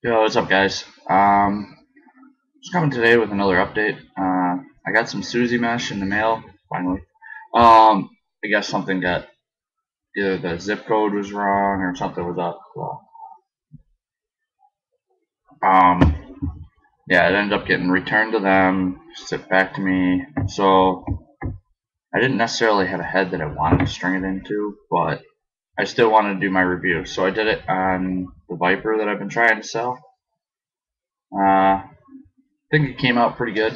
Yo, what's up, guys? Just coming today with another update. I got some Suzy mesh in the mail finally. I guess something got either the zip code was wrong or something was up. Well, yeah, it ended up getting returned to them, sent back to me. So I didn't necessarily have a head that I wanted to string it into, but I still wanted to do my review. So I did it on the Viper that I've been trying to sell. I think it came out pretty good,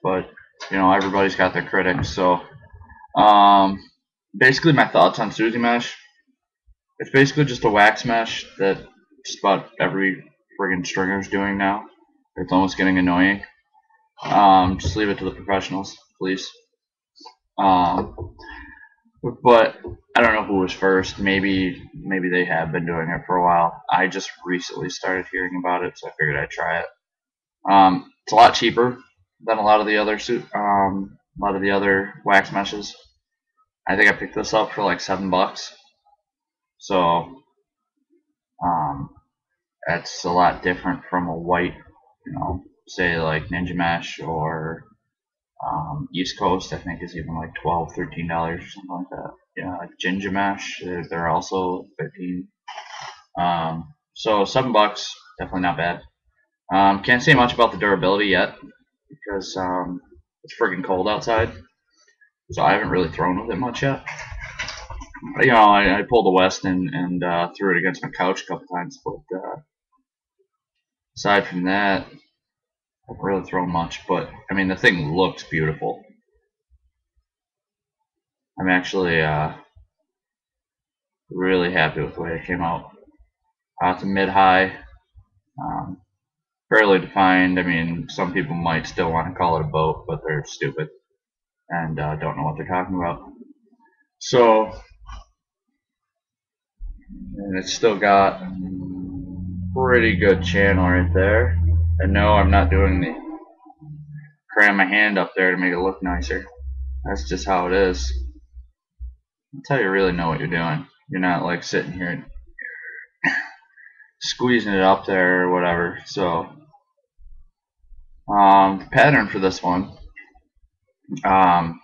but everybody's got their critics. So um, basically my thoughts on Suzy mesh. It's basically just a wax mesh that just about every friggin' stringer's doing now. It's almost getting annoying. Just leave it to the professionals, please. Um, but I don't know who was first. Maybe they have been doing it for a while. I just recently started hearing about it, so I figured I'd try it. It's a lot cheaper than a lot of the other wax meshes. I think I picked this up for like $7. So um, that's a lot different from a white, say like Ninja Mesh or East Coast. I think is even like $12, $13 or something like that. Yeah, like Ginger Mesh, they're also 13. So $7, definitely not bad. Can't say much about the durability yet because it's friggin' cold outside, so I haven't really thrown with it much yet. I pulled the West and threw it against my couch a couple times, but aside from that, I haven't really thrown much. But I mean, the thing looks beautiful. I'm actually really happy with the way it came out. It's a mid-high, um, fairly defined. I mean, some people might still want to call it a boat, but they're stupid and don't know what they're talking about. So, and it's still got pretty good channel right there. And no, I'm not doing the cram my hand up there to make it look nicer. That's just how it is. That's how you really know what you're doing. You're not like sitting here squeezing it up there or whatever. So the pattern for this one, um,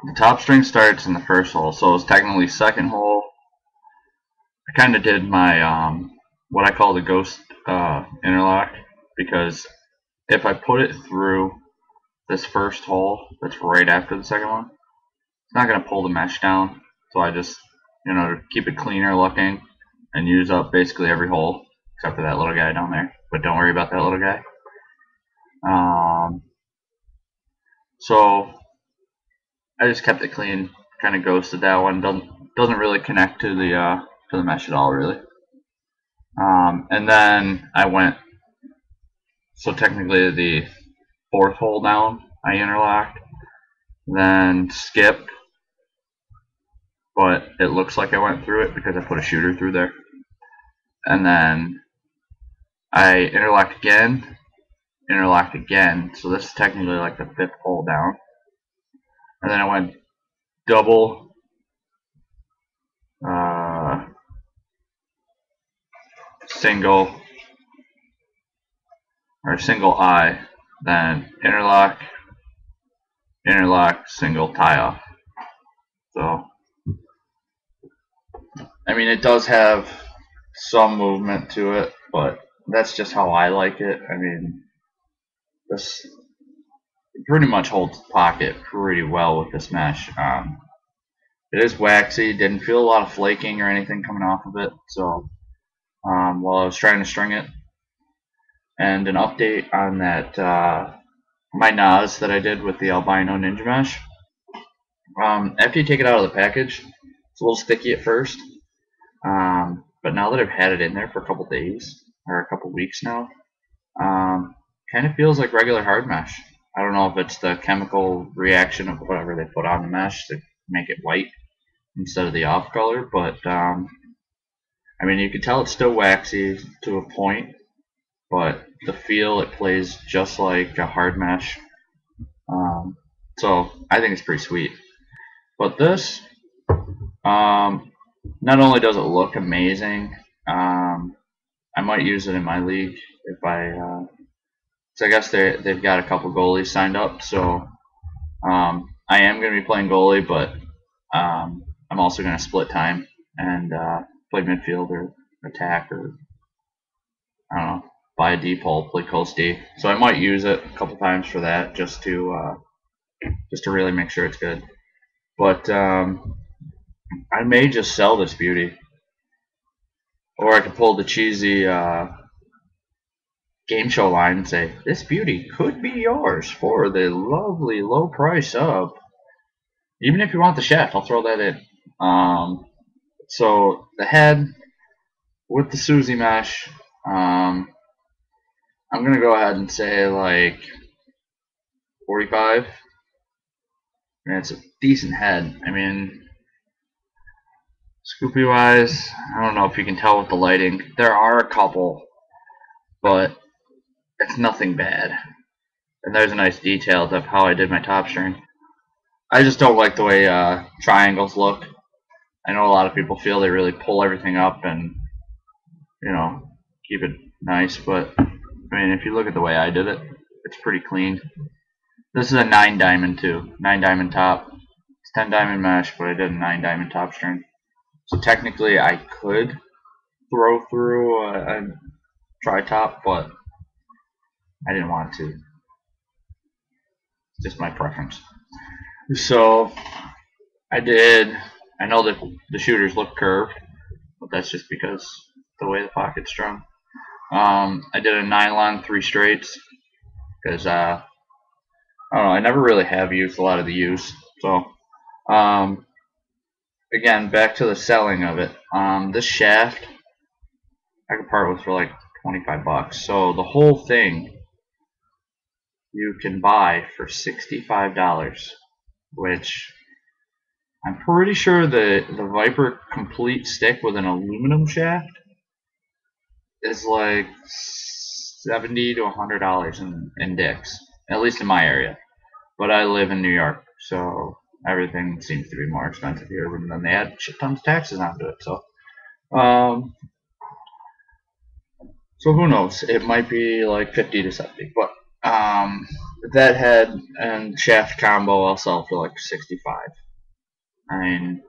the top string starts in the first hole, so it's technically second hole. I kind of did my what I call the ghost interlock, because if I put it through this first hole that's right after the second one, it's not going to pull the mesh down. So I just, to keep it cleaner looking and use up basically every hole except for that little guy down there. But don't worry about that little guy. So I just kept it clean, kind of ghosted that one. Doesn't really connect to the mesh at all, really. And then I went, so technically the fourth hole down, I interlocked, then skipped, but it looks like I went through it because I put a shooter through there. And then I interlocked again, so this is technically like the fifth hole down. And then I went double single eye, then interlock, single, tie off. So I mean, it does have some movement to it, but that's just how I like it. I mean, this pretty much holds the pocket pretty well with this mesh. It is waxy, didn't feel a lot of flaking or anything coming off of it. So while I was trying to string it, and an update on that my NAS that I did with the albino ninja mesh. After you take it out of the package, it's a little sticky at first, but now that I've had it in there for a couple days or a couple weeks now, kind of feels like regular hard mesh. I don't know if it's the chemical reaction of whatever they put on the mesh to make it white instead of the off color, but I mean, you can tell it's still waxy to a point, but the feel, it plays just like a hard mesh. So I think it's pretty sweet. But this, not only does it look amazing, I'm might use it in my league if so I guess they've got a couple goalies signed up, so I am going to be playing goalie, but I'm also going to split time and play midfield or attack, or I don't know, buy a deep hole, play coast D. So I might use it a couple times for that, just to really make sure it's good. But I may just sell this beauty, or I could pull the cheesy game show line and say, this beauty could be yours for the lovely low price of, even if you want the shaft, I'll throw that in. So the head with the Suzy mesh, I'm going to go ahead and say like 45. And it's a decent head. I mean, Scoopy wise, I don't know if you can tell with the lighting. There are a couple, but it's nothing bad. And there's a nice detail of how I did my top string. I just don't like the way triangles look. I know a lot of people feel they really pull everything up and, you know, keep it nice, but I mean, if you look at the way I did it, it's pretty clean. This is a 9 diamond too, 9 diamond top. It's 10 diamond mesh, but I did a 9 diamond top string. So technically I could throw through a tri-top, but I didn't want to. It's just my preference. So I know that the shooters look curved, but that's just because the way the pocket's strung. I did a nylon 3 straights because I don't know, I never really have used a lot of the use. So again, back to the selling of it. This shaft I could part with for like 25 bucks. So the whole thing you can buy for $65, which I'm pretty sure the Viper complete stick with an aluminum shaft is like $70 to $100 in Dick's, at least in my area. But I live in New York, so everything seems to be more expensive here, and then they add shit tons of taxes onto it. So, so who knows? It might be like 50 to 70, but that head and shaft combo I'll sell for like 65. I mean,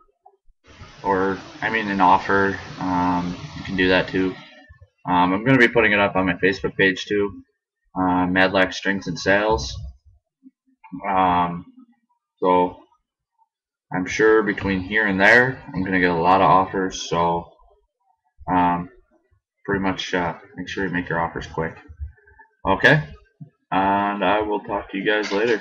an offer. You can do that too. I'm going to be putting it up on my Facebook page too. Madlax Strings and Sales. So I'm sure between here and there, I'm going to get a lot of offers. So pretty much make sure you make your offers quick. Okay, and I will talk to you guys later.